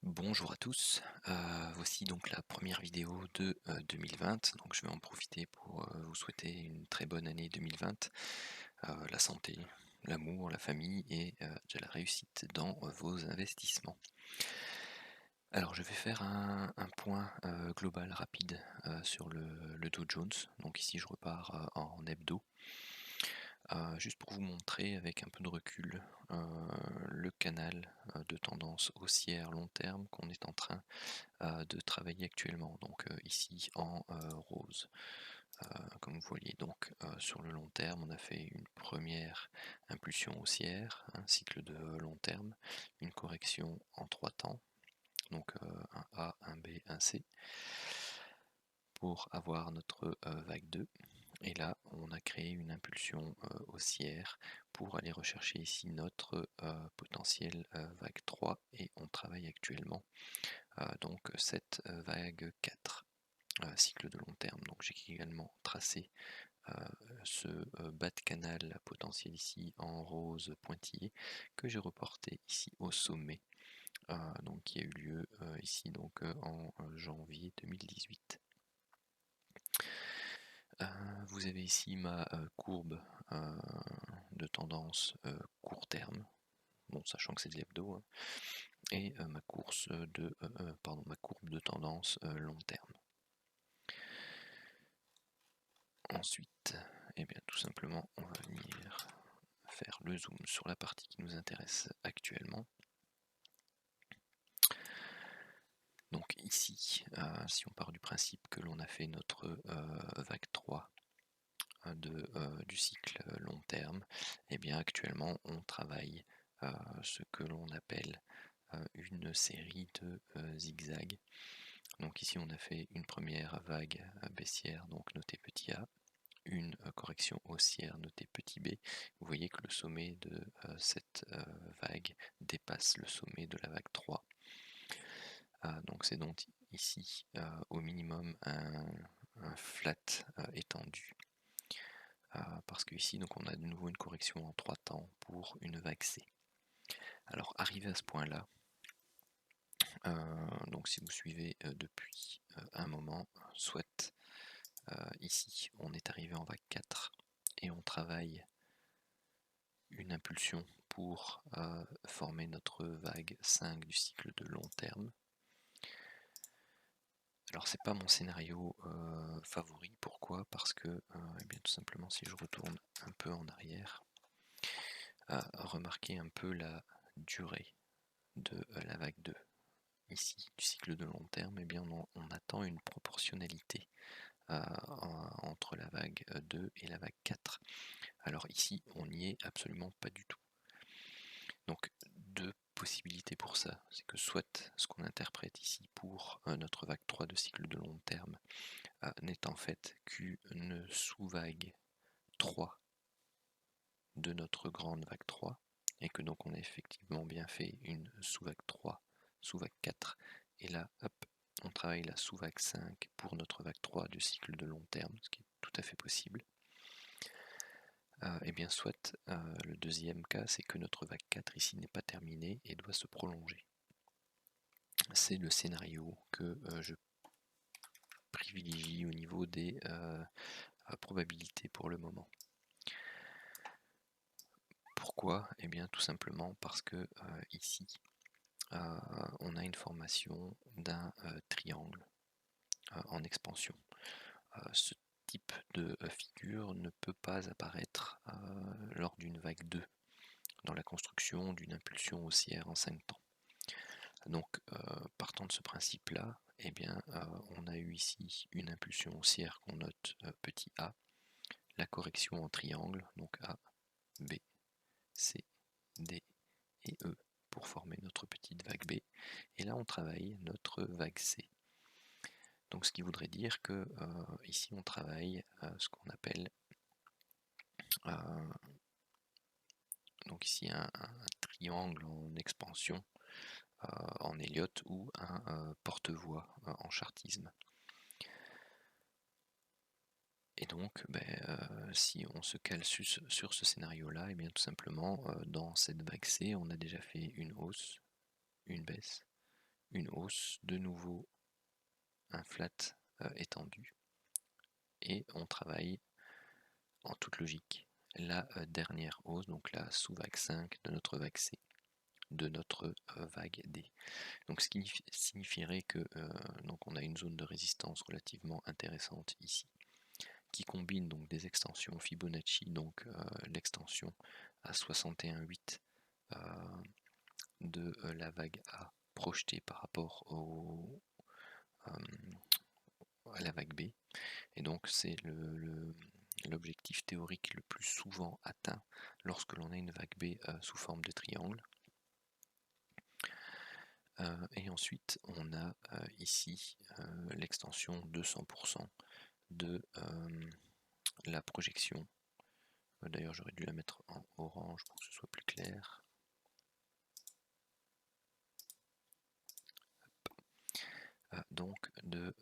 Bonjour à tous, voici donc la première vidéo de 2020, donc je vais en profiter pour vous souhaiter une très bonne année 2020, la santé, l'amour, la famille et de la réussite dans vos investissements. Alors je vais faire un point global rapide sur le Dow Jones, donc ici je repars en hebdo. Juste pour vous montrer avec un peu de recul le canal de tendance haussière long terme qu'on est en train de travailler actuellement, donc ici en rose. Comme vous voyez, donc sur le long terme, on a fait une première impulsion haussière, un cycle de long terme, une correction en 3 temps, donc un A, un B, un C, pour avoir notre vague 2. Et là, on a créé une impulsion haussière pour aller rechercher ici notre potentiel vague 3 et on travaille actuellement donc cette vague 4, cycle de long terme. Donc j'ai également tracé ce bas de canal potentiel ici en rose pointillé que j'ai reporté ici au sommet, donc qui a eu lieu ici donc en janvier 2018. Vous avez ici ma courbe de tendance court terme, bon sachant que c'est de l'hebdo, hein, et ma ma courbe de tendance long terme. Ensuite, eh bien tout simplement, on va venir faire le zoom sur la partie qui nous intéresse actuellement. Donc ici, si on part du principe que l'on a fait notre vague 3 du cycle long terme, et bien actuellement on travaille ce que l'on appelle une série de zigzags. Donc ici on a fait une première vague baissière, donc notée petit a, une correction haussière notée petit b. Vous voyez que le sommet de cette vague dépasse le sommet de la vague 3. Donc c'est donc ici au minimum un flat étendu, parce que ici donc on a de nouveau une correction en 3 temps pour une vague C. Alors arrivé à ce point là, donc si vous suivez depuis un moment, soit ici on est arrivé en vague 4 et on travaille une impulsion pour former notre vague 5 du cycle de long terme. Alors c'est pas mon scénario favori, pourquoi? Parce que eh bien, tout simplement si je retourne un peu en arrière, remarquez un peu la durée de la vague 2. Ici, du cycle de long terme, eh bien, on attend une proportionnalité entre la vague 2 et la vague 4. Alors ici, on n'y est absolument pas du tout. Donc deux possibilités pour ça, c'est que soit ce qu'on interprète ici pour notre vague 3 de cycle de long terme n'est en fait qu'une sous-vague 3 de notre grande vague 3, et que donc on a effectivement bien fait une sous-vague 3, sous-vague 4, et là hop, on travaille la sous-vague 5 pour notre vague 3 du cycle de long terme, ce qui est tout à fait possible. Et bien soit le deuxième cas, c'est que notre vague 4 ici n'est pas terminée et doit se prolonger. C'est le scénario que je privilégie au niveau des probabilités pour le moment. Pourquoi? Eh bien tout simplement parce que ici on a une formation d'un triangle en expansion. Ce type de figure ne peut pas apparaître lors d'une vague 2 dans la construction d'une impulsion haussière en 5 temps. Donc partant de ce principe-là, eh bien, on a eu ici une impulsion haussière qu'on note petit a, la correction en triangle, donc A, B, C, D et E pour former notre petite vague B. Et là, on travaille notre vague C. Donc ce qui voudrait dire que ici, on travaille ce qu'on appelle donc ici un triangle en expansion en Elliott ou un porte-voix en chartisme. Et donc, si on se cale sur ce scénario-là, et bien tout simplement, dans cette vague C, on a déjà fait une hausse, une baisse, une hausse, de nouveau un flat étendu, et on travaille en toute logique la dernière hausse, donc la sous-vague 5 de notre vague C, de notre vague D. Donc ce qui signifierait que donc on a une zone de résistance relativement intéressante ici, qui combine donc des extensions Fibonacci, donc l'extension à 61,8 de la vague A projetée par rapport à la vague B, et donc c'est l'objectif théorique le plus souvent atteint lorsque l'on a une vague B sous forme de triangle. Et ensuite on a ici l'extension de 100% de la projection. D'ailleurs j'aurais dû la mettre en orange pour que ce soit plus clair. Donc de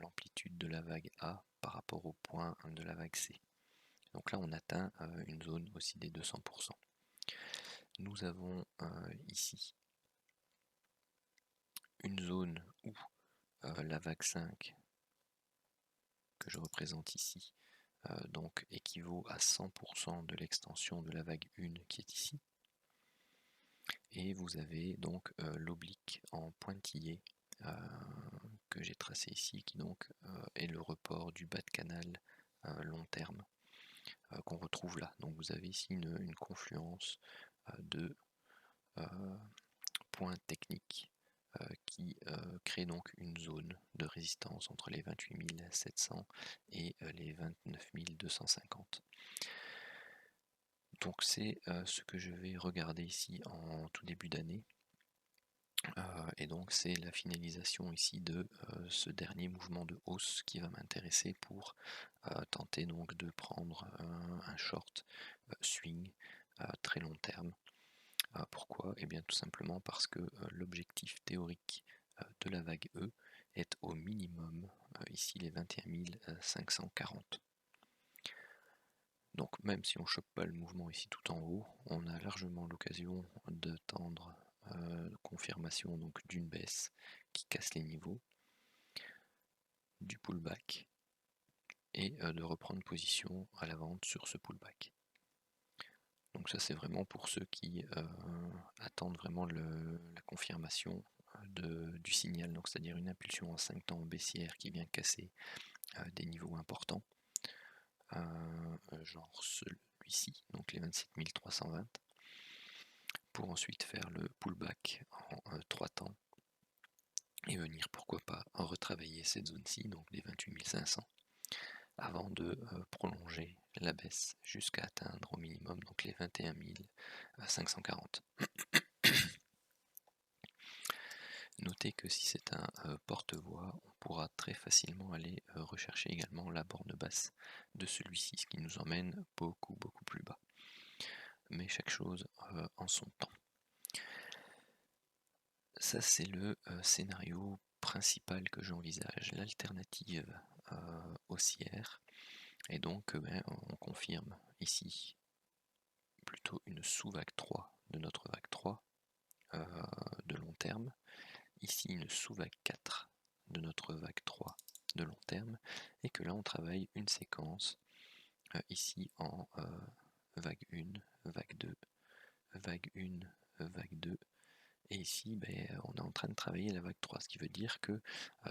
l'amplitude de la vague A par rapport au point de la vague C. Donc là on atteint une zone aussi des 200%. Nous avons ici une zone où la vague 5 que je représente ici donc équivaut à 100% de l'extension de la vague 1 qui est ici. Et vous avez donc l'oblique en pointillé que j'ai tracé ici, qui donc est le report du bas de canal long terme qu'on retrouve là. Donc vous avez ici une confluence de points techniques qui crée donc une zone de résistance entre les 28 700 et les 29 250. Donc c'est ce que je vais regarder ici en tout début d'année. Et donc c'est la finalisation ici de ce dernier mouvement de hausse qui va m'intéresser pour tenter donc de prendre un short swing très long terme. Pourquoi? Eh bien tout simplement parce que l'objectif théorique de la vague E est au minimum ici les 21 540. Donc même si on ne chope pas le mouvement ici tout en haut, on a largement l'occasion d'attendre confirmation donc d'une baisse qui casse les niveaux, du pullback, et de reprendre position à la vente sur ce pullback. Donc ça c'est vraiment pour ceux qui attendent vraiment la confirmation du signal, donc c'est-à-dire une impulsion en 5 temps baissière qui vient casser des niveaux importants, genre celui-ci, donc les 27 320, pour ensuite faire le pullback en 3 temps et venir pourquoi pas retravailler cette zone-ci, donc les 28 500, avant de prolonger la baisse jusqu'à atteindre au minimum donc les 21 540. Notez que si c'est un porte-voix, on pourra très facilement aller rechercher également la borne basse de celui-ci, ce qui nous emmène beaucoup plus bas. Mais chaque chose en son temps. Ça c'est le scénario principal que j'envisage, l'alternative haussière. Et donc on confirme ici plutôt une sous-vague 3 de notre vague 3 de long terme, ici une sous-vague 4 de notre vague 3 de long terme, et que là on travaille une séquence ici en vague 1, vague 2, vague 1, vague 2, et ici on est en train de travailler la vague 3, ce qui veut dire que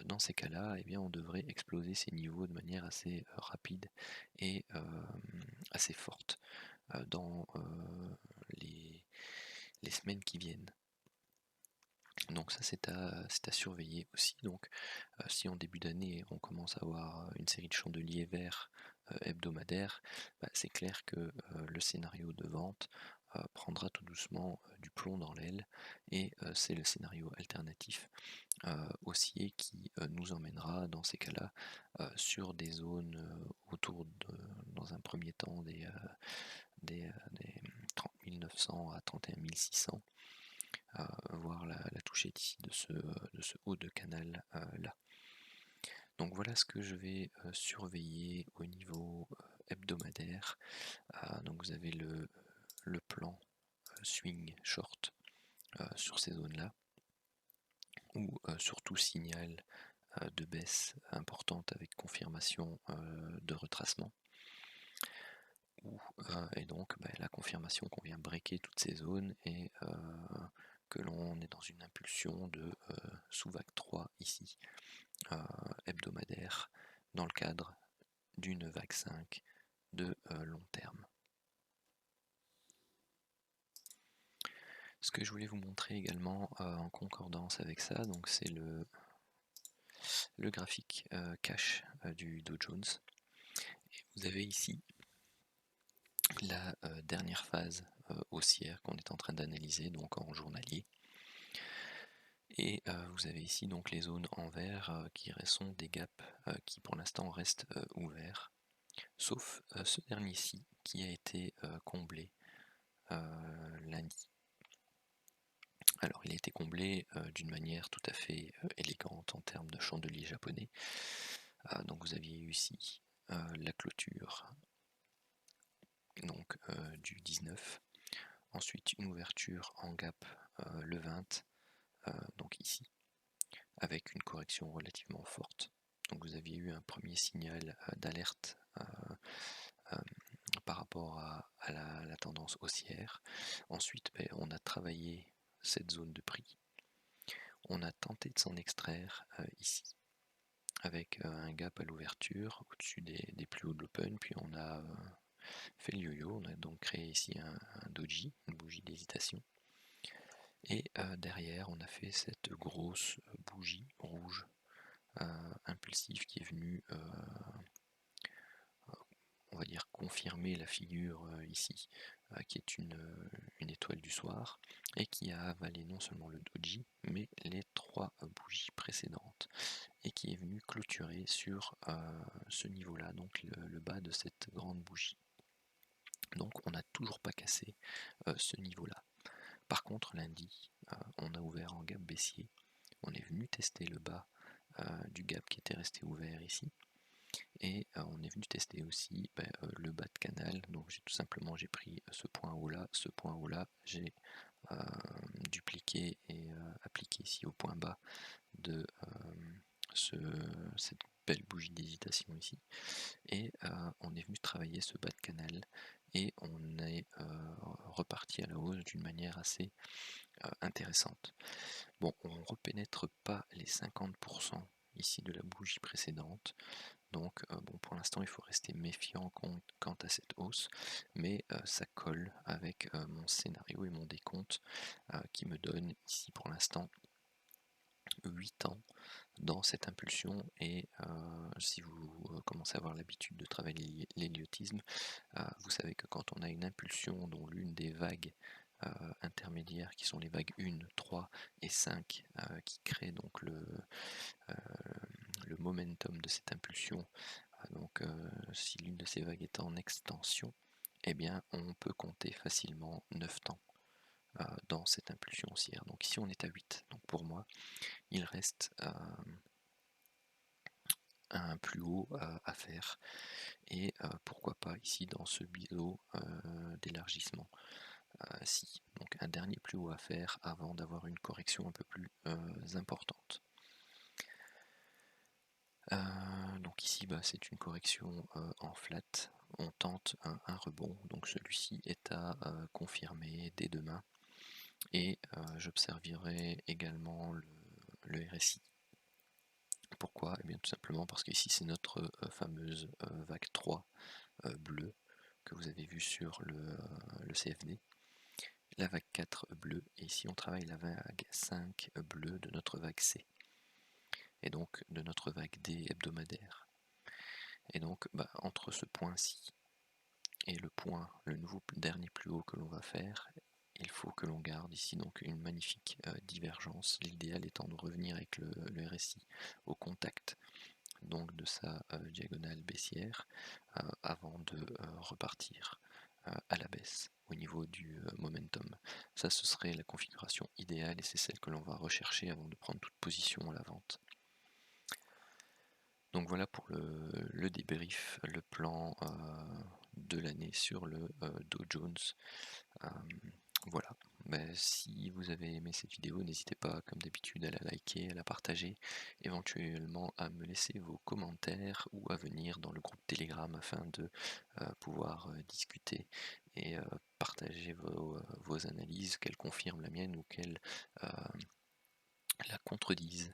dans ces cas-là, eh bien, on devrait exploser ces niveaux de manière assez rapide et assez forte dans les semaines qui viennent. Donc ça c'est à surveiller aussi. Donc si en début d'année on commence à avoir une série de chandeliers verts hebdomadaires, c'est clair que le scénario de vente prendra tout doucement du plomb dans l'aile, et c'est le scénario alternatif haussier qui nous emmènera dans ces cas-là sur des zones autour de, dans un premier temps, des 30 900 à 31 600, voir la toucher ici de ce haut de canal là. Donc voilà ce que je vais surveiller au niveau hebdomadaire. Donc vous avez le plan swing short sur ces zones là. ou surtout signal de baisse importante avec confirmation de retracement. Et donc la confirmation qu'on vient breaker toutes ces zones et que l'on est dans une impulsion de sous vague 3 ici, hebdomadaire, dans le cadre d'une vague 5 de long terme. Ce que je voulais vous montrer également en concordance avec ça, donc c'est le graphique cash du Dow Jones. Et vous avez ici la dernière phase haussière qu'on est en train d'analyser, donc en journalier. Et vous avez ici donc les zones en vert qui sont des gaps qui pour l'instant restent ouverts, sauf ce dernier-ci qui a été comblé lundi. Alors il a été comblé d'une manière tout à fait élégante en termes de chandelier japonais. Donc vous aviez eu ici la clôture donc, du 19, ensuite une ouverture en gap le 20, donc ici, avec une correction relativement forte. Donc vous aviez eu un premier signal d'alerte par rapport à la tendance haussière. Ensuite, on a travaillé cette zone de prix. On a tenté de s'en extraire ici, avec un gap à l'ouverture au-dessus des plus hauts de l'open, puis on a fait le yo-yo, on a donc créé ici un doji, une bougie d'hésitation. Et derrière, on a fait cette grosse bougie rouge impulsive qui est venue, on va dire, confirmer la figure ici, qui est une étoile du soir, et qui a avalé non seulement le doji, mais les 3 bougies précédentes, et qui est venue clôturer sur ce niveau-là, donc le bas de cette grande bougie. Donc on n'a toujours pas cassé ce niveau-là. Par contre, lundi, on a ouvert en gap baissier. On est venu tester le bas du gap qui était resté ouvert ici. Et on est venu tester aussi le bas de canal. Donc j'ai pris ce point haut là, j'ai dupliqué et appliqué ici au point bas de cette belle bougie d'hésitation ici. Et on est venu travailler ce bas de canal et on est reparti à la hausse d'une manière assez intéressante. Bon, on ne repénètre pas les 50% ici de la bougie précédente, donc bon, pour l'instant il faut rester méfiant quant à cette hausse, mais ça colle avec mon scénario et mon décompte qui me donne ici pour l'instant 8 ans dans cette impulsion. Et si vous commencez à avoir l'habitude de travailler l'héliotisme, vous savez que quand on a une impulsion dont l'une des vagues intermédiaires, qui sont les vagues 1, 3 et 5, qui créent donc le momentum de cette impulsion, donc si l'une de ces vagues est en extension, eh bien on peut compter facilement 9 temps dans cette impulsion haussière. Donc ici on est à 8, donc pour moi il reste un plus haut à faire, et pourquoi pas ici dans ce biseau d'élargissement si. Donc un dernier plus haut à faire avant d'avoir une correction un peu plus importante. Donc ici c'est une correction en flat, on tente un rebond, donc celui-ci est à confirmer dès demain, et j'observerai également le RSI. Pourquoi? Eh bien tout simplement parce qu'ici c'est notre fameuse vague 3 bleue que vous avez vu sur le CFD, la vague 4 bleue, et ici on travaille la vague 5 bleue de notre vague C, et donc de notre vague D hebdomadaire. Et donc entre ce point-ci et le nouveau dernier plus haut que l'on va faire, il faut que l'on garde ici donc une magnifique divergence, l'idéal étant de revenir avec le RSI au contact donc de sa diagonale baissière avant de repartir à la baisse au niveau du momentum. Ça, ce serait la configuration idéale, et c'est celle que l'on va rechercher avant de prendre toute position à la vente. Donc voilà pour le débrief, le plan de l'année sur le Dow Jones. Voilà, Si vous avez aimé cette vidéo, n'hésitez pas, comme d'habitude, à la liker, à la partager, éventuellement à me laisser vos commentaires ou à venir dans le groupe Telegram afin de pouvoir discuter et partager vos analyses, qu'elles confirment la mienne ou qu'elles euh, la contredisent.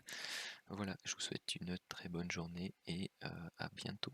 Voilà, je vous souhaite une très bonne journée et à bientôt.